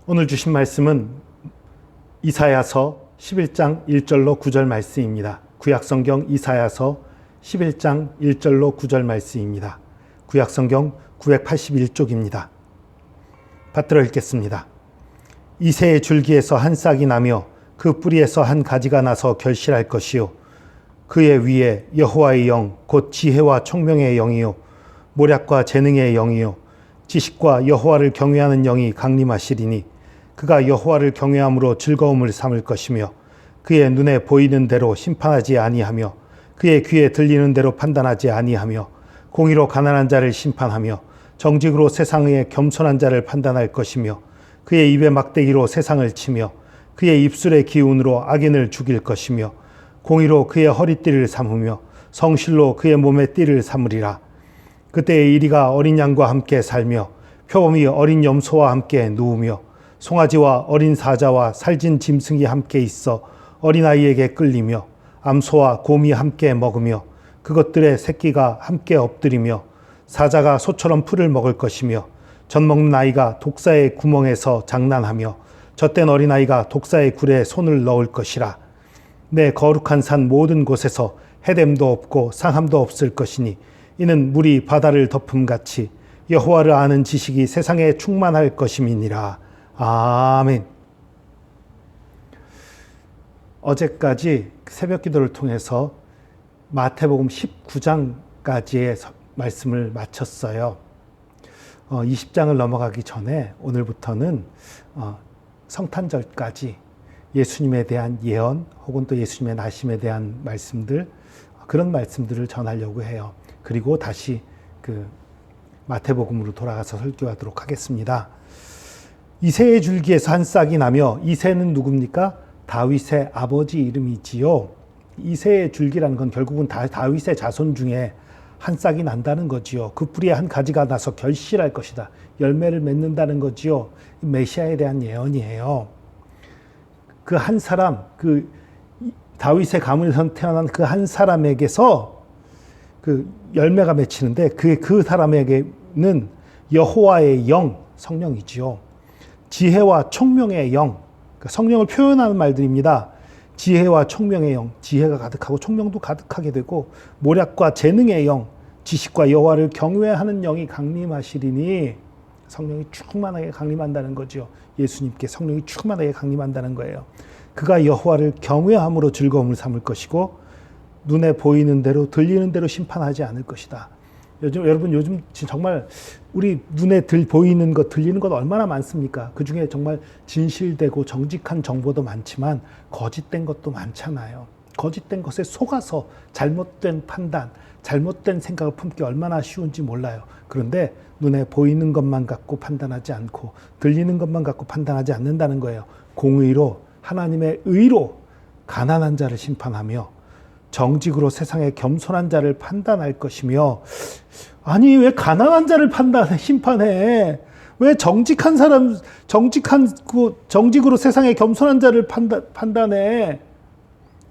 오늘 주신 말씀은 이사야서 11장 1절로 9절 말씀입니다. 구약성경 이사야서 11장 1절로 9절 말씀입니다. 구약성경 981쪽입니다. 받들어 읽겠습니다. 이새의 줄기에서 한 싹이 나며 그 뿌리에서 한 가지가 나서 결실할 것이요 그의 위에 여호와의 영 곧 지혜와 총명의 영이요 모략과 재능의 영이요 지식과 여호와를 경외하는 영이 강림하시리니 그가 여호와를 경외함으로 즐거움을 삼을 것이며 그의 눈에 보이는 대로 심판하지 아니하며 그의 귀에 들리는 대로 판단하지 아니하며 공의로 가난한 자를 심판하며 정직으로 세상의 겸손한 자를 판단할 것이며 그의 입의 막대기로 세상을 치며 그의 입술의 기운으로 악인을 죽일 것이며 공의로 그의 허리띠를 삼으며 성실로 그의 몸의 띠를 삼으리라. 그때의 이리가 어린 양과 함께 살며 표범이 어린 염소와 함께 누우며 송아지와 어린 사자와 살진 짐승이 함께 있어 어린아이에게 끌리며 암소와 곰이 함께 먹으며 그것들의 새끼가 함께 엎드리며 사자가 소처럼 풀을 먹을 것이며 젖 먹는 아이가 독사의 구멍에서 장난하며 젖된 어린아이가 독사의 굴에 손을 넣을 것이라. 내 거룩한 산 모든 곳에서 해됨도 없고 상함도 없을 것이니 이는 물이 바다를 덮음같이 여호와를 아는 지식이 세상에 충만할 것임이니라. 아멘. 어제까지 새벽 기도를 통해서 마태복음 19장까지의 말씀을 마쳤어요. 20장을 넘어가기 전에 오늘부터는 성탄절까지 예수님에 대한 예언 혹은 또 예수님의 나심에 대한 말씀들, 그런 말씀들을 전하려고 해요. 그리고 다시 그 마태복음으로 돌아가서 설교하도록 하겠습니다. 이새의 줄기에서 한 싹이 나며, 이새는 누굽니까? 다윗의 아버지 이름이지요. 이새의 줄기라는 건 결국은 다윗의 자손 중에 한 싹이 난다는 거지요. 그 뿌리에 한 가지가 나서 결실할 것이다. 열매를 맺는다는 거지요. 메시아에 대한 예언이에요. 그 한 사람, 그 다윗의 가문에서 태어난 그 한 사람에게서 그 열매가 맺히는데 그 사람에게는 여호와의 영, 성령이지요. 지혜와 총명의 영, 성령을 표현하는 말들입니다. 지혜와 총명의 영, 지혜가 가득하고 총명도 가득하게 되고 모략과 재능의 영, 지식과 여호와를 경외하는 영이 강림하시리니, 성령이 충만하게 강림한다는 거죠. 예수님께 성령이 충만하게 강림한다는 거예요. 그가 여호와를 경외함으로 즐거움을 삼을 것이고 눈에 보이는 대로 들리는 대로 심판하지 않을 것이다. 여러분 요즘 정말 우리 눈에 보이는 것 들리는 것 얼마나 많습니까? 그중에 정말 진실되고 정직한 정보도 많지만 거짓된 것도 많잖아요. 거짓된 것에 속아서 잘못된 판단, 잘못된 생각을 품기 얼마나 쉬운지 몰라요. 그런데 눈에 보이는 것만 갖고 판단하지 않고 들리는 것만 갖고 판단하지 않는다는 거예요. 공의로, 하나님의 의로 가난한 자를 심판하며 정직으로 세상의 겸손한 자를 판단할 것이며, 아니 왜 가난한 자를 심판해? 왜 정직한 사람, 정직으로 세상의 겸손한 자를 판단해?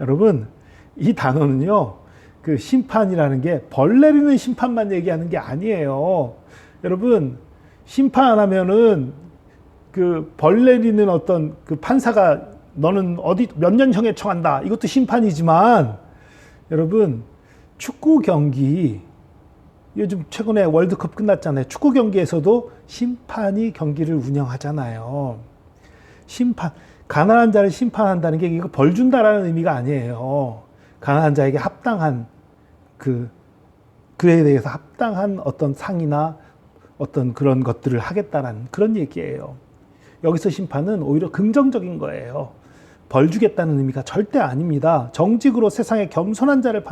여러분, 이 단어는요, 그 심판이라는 게 벌 내리는 심판만 얘기하는 게 아니에요. 여러분, 심판하면은 그 벌 내리는 어떤 그 판사가 너는 어디 몇 년형에 처한다, 이것도 심판이지만, 여러분, 축구 경기, 요즘 최근에 월드컵 끝났잖아요. 축구 경기에서도 심판이 경기를 운영하잖아요. 가난한 자를 심판한다는 게 이거 벌 준다라는 의미가 아니에요. 가난한 자에게 합당한 그에 대해서 합당한 어떤 상이나 어떤 그런 것들을 하겠다라는 그런 얘기예요. 여기서 심판은 오히려 긍정적인 거예요. 벌 주겠다는 의미가 절대 아닙니다. 정직으로 세상의 겸손한 자를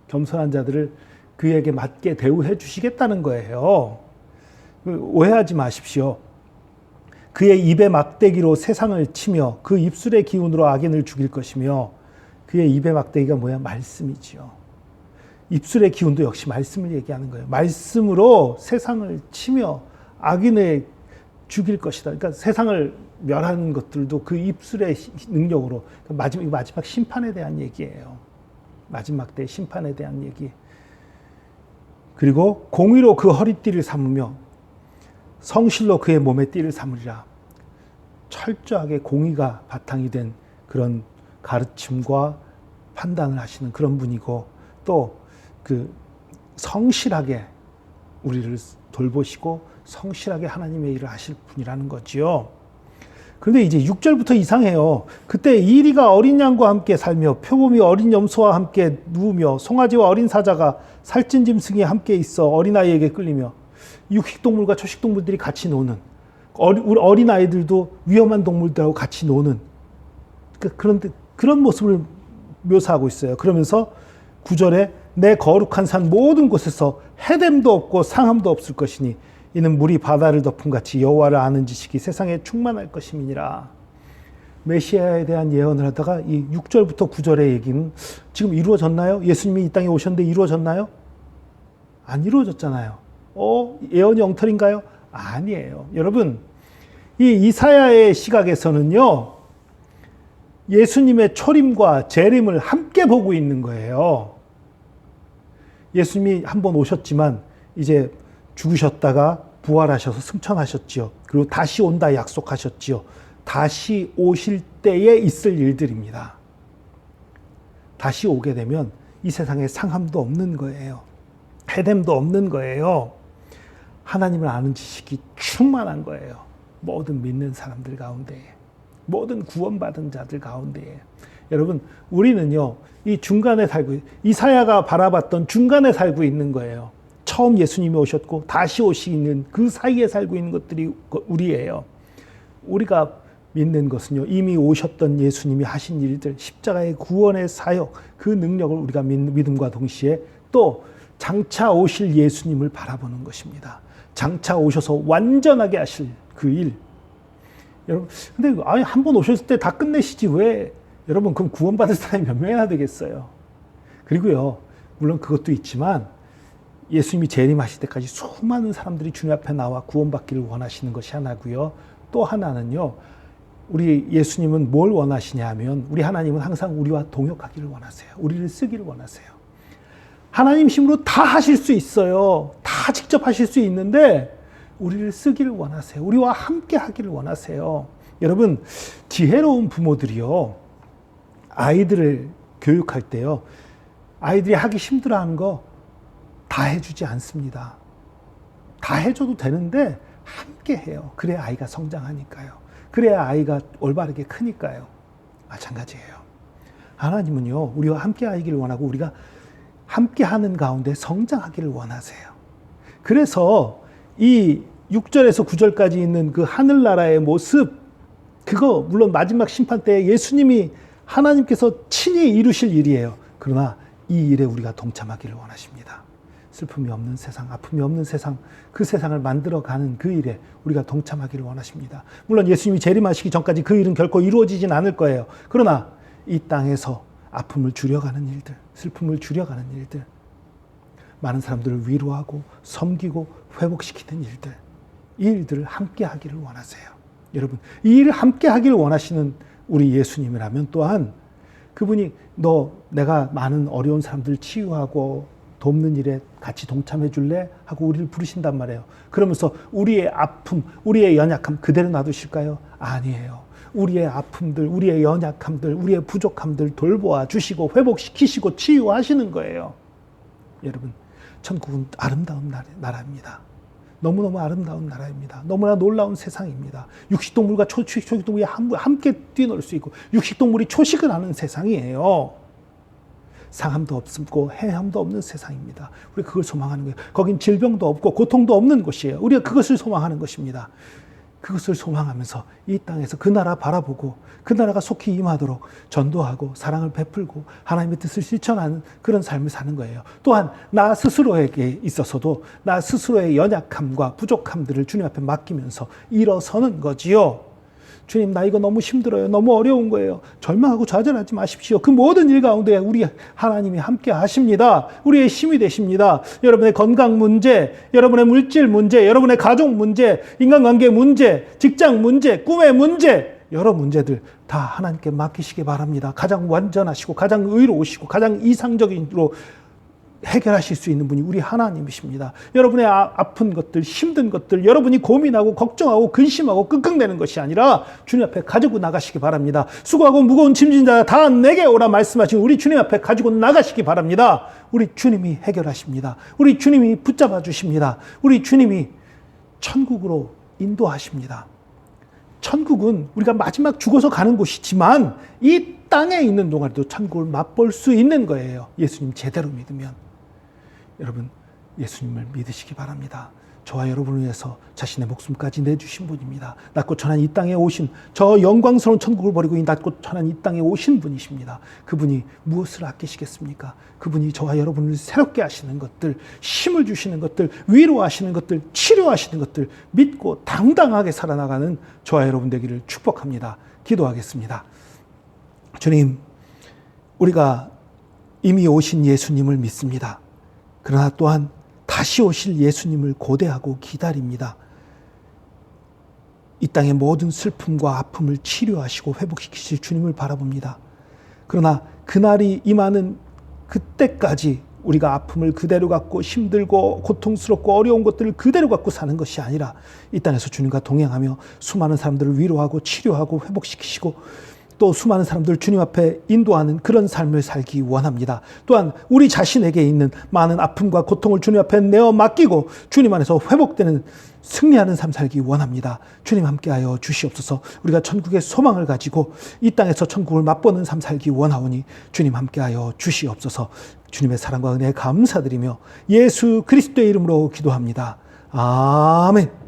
겸손한 자들을 그에게 맞게 대우해 주시겠다는 거예요. 오해하지 마십시오. 그의 입의 막대기로 세상을 치며 그 입술의 기운으로 악인을 죽일 것이며, 그의 입의 막대기가 뭐야? 말씀이지요. 입술의 기운도 역시 말씀을 얘기하는 거예요. 말씀으로 세상을 치며 악인을 죽일 것이다. 그러니까 세상을 멸하는 것들도 그 입술의 능력으로, 마지막 심판에 대한 얘기예요. 마지막 때 심판에 대한 얘기. 그리고 공의로 그 허리띠를 삼으며 성실로 그의 몸의 띠를 삼으리라. 철저하게 공의가 바탕이 된 그런 가르침과 판단을 하시는 그런 분이고, 또 그 성실하게 우리를 돌보시고 성실하게 하나님의 일을 하실 분이라는 거지요. 그런데 이제 6절부터 이상해요. 그때 이리가 어린 양과 함께 살며 표범이 어린 염소와 함께 누우며 송아지와 어린 사자가 살찐 짐승이 함께 있어 어린아이에게 끌리며, 육식동물과 초식동물들이 같이 노는, 우리 어린아이들도 위험한 동물들하고 같이 노는 그런 모습을 묘사하고 있어요. 그러면서 9절에 내 거룩한 산 모든 곳에서 해됨도 없고 상함도 없을 것이니 이는 물이 바다를 덮음 같이 여호와를 아는 지식이 세상에 충만할 것임이니라. 메시아에 대한 예언을 하다가 이 6절부터 9절의 얘기는 지금 이루어졌나요? 예수님이 이 땅에 오셨는데 이루어졌나요? 안 이루어졌잖아요. 예언이 엉터리인가요? 아니에요. 여러분, 이 이사야의 시각에서는요, 예수님의 초림과 재림을 함께 보고 있는 거예요. 예수님이 한번 오셨지만 이제 죽으셨다가 부활하셔서 승천하셨지요. 그리고 다시 온다 약속하셨지요. 다시 오실 때에 있을 일들입니다. 다시 오게 되면 이 세상에 상함도 없는 거예요. 해됨도 없는 거예요. 하나님을 아는 지식이 충만한 거예요. 모든 믿는 사람들 가운데, 모든 구원받은 자들 가운데. 여러분, 우리는요, 이 중간에 살고, 이사야가 바라봤던 중간에 살고 있는 거예요. 처음 예수님이 오셨고 다시 오시는 그 사이에 살고 있는 것들이 우리예요. 우리가 믿는 것은요, 이미 오셨던 예수님이 하신 일들, 십자가의 구원의 사역, 그 능력을 우리가 믿음과 동시에 또 장차 오실 예수님을 바라보는 것입니다. 장차 오셔서 완전하게 하실 그 일. 여러분, 근데 한 번 오셨을 때 다 끝내시지 왜? 여러분, 그럼 구원받을 사람이 몇 명이나 되겠어요? 그리고요, 물론 그것도 있지만 예수님이 재림하실 때까지 수많은 사람들이 주님 앞에 나와 구원받기를 원하시는 것이 하나고요. 또 하나는요, 우리 예수님은 뭘 원하시냐 하면, 우리 하나님은 항상 우리와 동역하기를 원하세요. 우리를 쓰기를 원하세요. 하나님 힘으로 다 하실 수 있어요. 다 직접 하실 수 있는데 우리를 쓰기를 원하세요. 우리와 함께 하기를 원하세요. 여러분, 지혜로운 부모들이요, 아이들을 교육할 때요, 아이들이 하기 힘들어하는 거 다 해주지 않습니다. 다 해줘도 되는데 함께 해요. 그래야 아이가 성장하니까요. 그래야 아이가 올바르게 크니까요. 마찬가지예요. 하나님은요, 우리와 함께 하기를 원하고 우리가 함께 하는 가운데 성장하기를 원하세요. 그래서 이 6절에서 9절까지 있는 그 하늘나라의 모습, 그거 물론 마지막 심판 때 예수님이 하나님께서 친히 이루실 일이에요. 그러나 이 일에 우리가 동참하기를 원하십니다. 슬픔이 없는 세상, 아픔이 없는 세상, 그 세상을 만들어가는 그 일에 우리가 동참하기를 원하십니다. 물론 예수님이 재림하시기 전까지 그 일은 결코 이루어지진 않을 거예요. 그러나 이 땅에서 아픔을 줄여가는 일들, 슬픔을 줄여가는 일들, 많은 사람들을 위로하고 섬기고 회복시키는 일들, 이 일들을 함께 하기를 원하세요. 여러분, 이 일을 함께 하기를 원하시는 우리 예수님이라면 또한 그분이 내가 많은 어려운 사람들 치유하고 돕는 일에 같이 동참해 줄래? 하고 우리를 부르신단 말이에요. 그러면서 우리의 아픔, 우리의 연약함 그대로 놔두실까요? 아니에요. 우리의 아픔들, 우리의 연약함들, 우리의 부족함들 돌보아 주시고 회복시키시고 치유하시는 거예요. 여러분, 천국은 아름다운 나라입니다. 너무너무 아름다운 나라입니다. 너무나 놀라운 세상입니다. 육식동물과 초식동물이 함께 뛰놀 수 있고, 육식동물이 초식을 하는 세상이에요. 상함도 없고 해함도 없는 세상입니다. 우리가 그걸 소망하는 거예요. 거긴 질병도 없고 고통도 없는 곳이에요. 우리가 그것을 소망하는 것입니다. 그것을 소망하면서 이 땅에서 그 나라 바라보고 그 나라가 속히 임하도록 전도하고 사랑을 베풀고 하나님의 뜻을 실천하는 그런 삶을 사는 거예요. 또한 나 스스로에게 있어서도 나 스스로의 연약함과 부족함들을 주님 앞에 맡기면서 일어서는 거지요. 주님, 나 이거 너무 힘들어요. 너무 어려운 거예요. 절망하고 좌절하지 마십시오. 그 모든 일 가운데 우리 하나님이 함께 하십니다. 우리의 힘이 되십니다. 여러분의 건강 문제, 여러분의 물질 문제, 여러분의 가족 문제, 인간관계 문제, 직장 문제, 꿈의 문제, 여러 문제들 다 하나님께 맡기시기 바랍니다. 가장 완전하시고 가장 의로우시고 가장 이상적으로 해결하실 수 있는 분이 우리 하나님이십니다. 여러분의 아픈 것들, 힘든 것들, 여러분이 고민하고 걱정하고 근심하고 끙끙대는 것이 아니라 주님 앞에 가지고 나가시기 바랍니다. 수고하고 무거운 짐진 자 다 내게 오라 말씀하신 우리 주님 앞에 가지고 나가시기 바랍니다. 우리 주님이 해결하십니다. 우리 주님이 붙잡아 주십니다. 우리 주님이 천국으로 인도하십니다. 천국은 우리가 마지막 죽어서 가는 곳이지만 이 땅에 있는 동안에도 천국을 맛볼 수 있는 거예요. 예수님 제대로 믿으면. 여러분, 예수님을 믿으시기 바랍니다. 저와 여러분을 위해서 자신의 목숨까지 내주신 분입니다. 낮고 천한 이 땅에 오신, 저 영광스러운 천국을 버리고 이 낮고 천한 이 땅에 오신 분이십니다. 그분이 무엇을 아끼시겠습니까? 그분이 저와 여러분을 새롭게 하시는 것들, 힘을 주시는 것들, 위로하시는 것들, 치료하시는 것들 믿고 당당하게 살아나가는 저와 여러분 되기를 축복합니다. 기도하겠습니다. 주님, 우리가 이미 오신 예수님을 믿습니다. 그러나 또한 다시 오실 예수님을 고대하고 기다립니다. 이 땅의 모든 슬픔과 아픔을 치료하시고 회복시키실 주님을 바라봅니다. 그러나 그날이 임하는 그때까지 우리가 아픔을 그대로 갖고 힘들고 고통스럽고 어려운 것들을 그대로 갖고 사는 것이 아니라 이 땅에서 주님과 동행하며 수많은 사람들을 위로하고 치료하고 회복시키시고 또 수많은 사람들 주님 앞에 인도하는 그런 삶을 살기 원합니다. 또한 우리 자신에게 있는 많은 아픔과 고통을 주님 앞에 내어 맡기고 주님 안에서 회복되는 승리하는 삶 살기 원합니다. 주님 함께하여 주시옵소서. 우리가 천국의 소망을 가지고 이 땅에서 천국을 맛보는 삶 살기 원하오니 주님 함께하여 주시옵소서. 주님의 사랑과 은혜에 감사드리며 예수 그리스도의 이름으로 기도합니다. 아멘.